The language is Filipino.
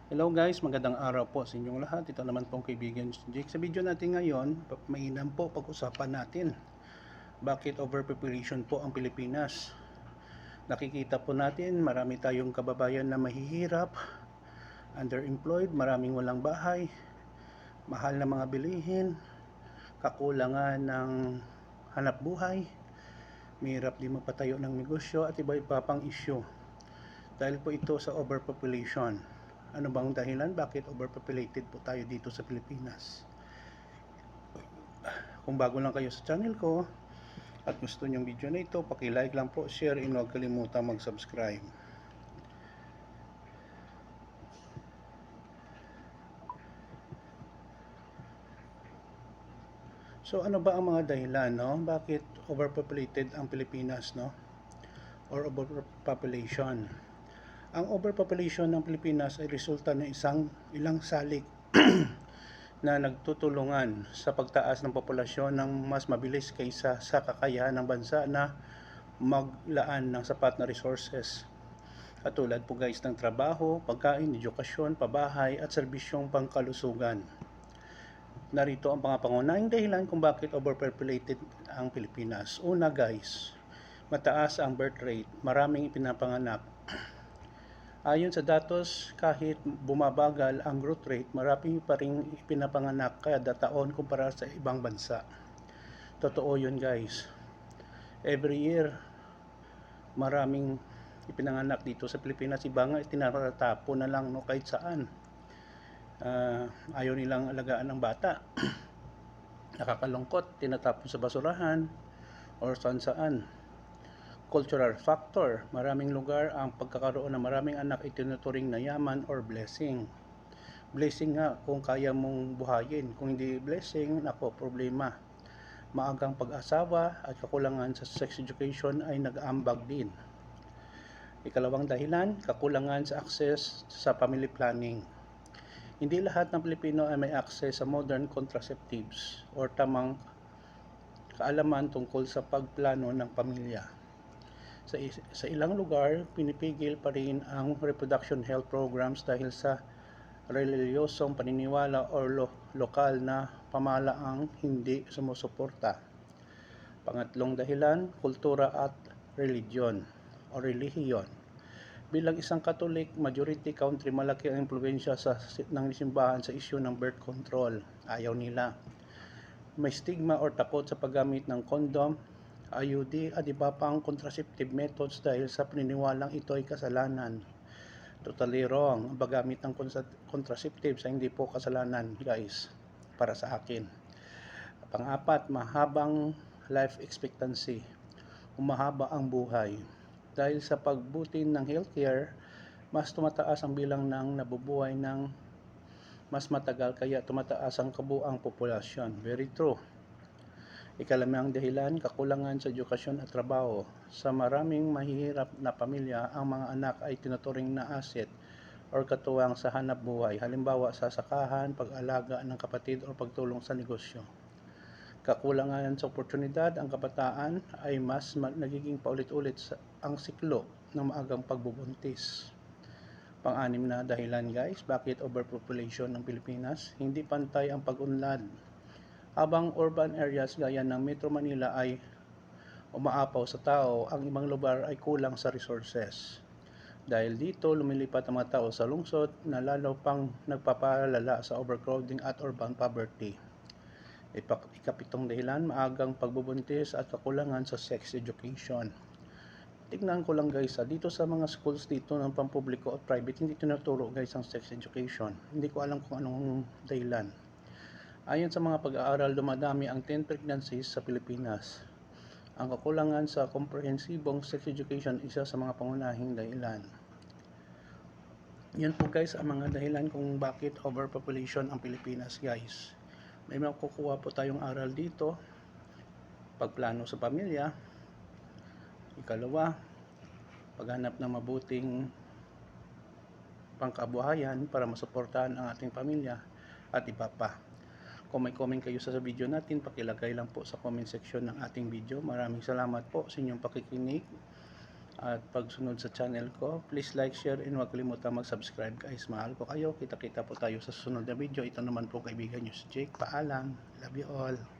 Hello guys, magandang araw po sa inyong lahat. Ito naman pong kaibigan Jake. Sa video natin ngayon, mainam po pag-usapan natin bakit overpopulation po ang Pilipinas. Nakikita po natin marami tayong kababayan na mahihirap, underemployed, maraming walang bahay, mahal na mga bilihin, kakulangan ng hanap buhay, mahirap din magpatayo ng negosyo at iba-iba pang issue. Dahil po ito sa overpopulation. Ano bang dahilan bakit overpopulated po tayo dito sa Pilipinas? Kung bago lang kayo sa channel ko at gusto nyong video na ito, paki-like lang po, share, and huwag kalimutan mag-subscribe. So ano ba ang mga dahilan, no? Bakit overpopulated ang Pilipinas, no? Or overpopulation? Ang overpopulation ng Pilipinas ay resulta ng ilang salik na nagtutulungan sa pagtaas ng populasyon ng mas mabilis kaysa sa kakayahan ng bansa na maglaan ng sapat na resources. Katulad po guys ng trabaho, pagkain, edukasyon, pabahay at serbisyong pangkalusugan. Narito ang mga pangunahing dahilan kung bakit overpopulated ang Pilipinas. Una guys, mataas ang birth rate, maraming ipinapanganak. Ayon sa datos, kahit bumabagal ang growth rate, marami pa rin ipinapanganak kada taon kumpara sa ibang bansa. Totoo yun guys. Every year, maraming ipinanganak dito sa Pilipinas. Iba nga itinatapon na lang no, kahit saan. Ayaw nilang alagaan ng bata. Nakakalungkot, tinatapon sa basurahan or saan. Cultural factor, maraming lugar ang pagkakaroon ng maraming anak ay tinuturing na yaman or blessing. Blessing nga kung kaya mong buhayin, kung hindi blessing, nako problema. Maagang pag-asawa at kakulangan sa sex education ay nag-aambag din. Ikalawang dahilan, kakulangan sa access sa family planning. Hindi lahat ng Pilipino ay may access sa modern contraceptives or tamang kaalaman tungkol sa pagplano ng pamilya. Sa ilang lugar, pinipigil pa rin ang reproduction health programs dahil sa reliyosong paniniwala o lokal na pamahalaang hindi sumusuporta. Pangatlong dahilan, kultura at religion o relihiyon. Bilang isang Catholic majority country, malaki ang impluwensya ng simbahan sa isyu ng birth control. Ayaw nila. May stigma or takot sa paggamit ng condom, IUD at iba pang contraceptive methods dahil sa paniniwalang ito ay kasalanan. Totally wrong. Ang paggamit ng contraceptives ay hindi po kasalanan guys, para sa akin. Pang-apat, mahabang life expectancy. Umahaba ang buhay. Dahil sa pagbutin ng healthcare, mas tumataas ang bilang ng nabubuhay ng mas matagal kaya tumataas ang kabuang populasyon. Very true. Ikalimang dahilan, kakulangan sa edukasyon at trabaho. Sa maraming mahihirap na pamilya, ang mga anak ay tinuturing na asset or katuwang sa hanap buhay. Halimbawa sa sakahan, pag-alaga ng kapatid o pagtulong sa negosyo. Kakulangan sa oportunidad, ang kabataan ay mas nagiging paulit-ulit ang siklo ng maagang pagbubuntis. Pang-anim na dahilan guys, bakit overpopulation ng Pilipinas? Hindi pantay ang pag-unlad. Habang urban areas gaya ng Metro Manila ay umaapaw sa tao, ang ibang lugar ay kulang sa resources. Dahil dito, lumilipat ang mga tao sa lungsod na lalo pang nagpapalala sa overcrowding at urban poverty. Ikapitong dahilan, maagang pagbubuntis at kakulangan sa sex education. Tignan ko lang guys, dito sa mga schools dito ng pampubliko at private, hindi tinuturo guys ang sex education. Hindi ko alam kung anong dahilan. Ayon sa mga pag-aaral, dumadami ang teen pregnancies sa Pilipinas. Ang kakulangan sa komprehensibong sex education isa sa mga pangunahing dahilan. Yan po guys ang mga dahilan kung bakit overpopulation ang Pilipinas guys. May makukuha po tayong aral dito. Pagplano sa pamilya. Ikalawa, paghanap ng mabuting pangkabuhayan para masuportahan ang ating pamilya at iba pa. Kung may comment kayo sa video natin, pakilagay lang po sa comment section ng ating video. Maraming salamat po sa inyong pakikinig. at pagsunod sa channel ko. Please like, share, and huwag kalimutan mag-subscribe guys. Mahal ko kayo. Kita-kita po tayo sa susunod na video. Ito naman po kaibigan nyo si Jake. Paalam. Love you all.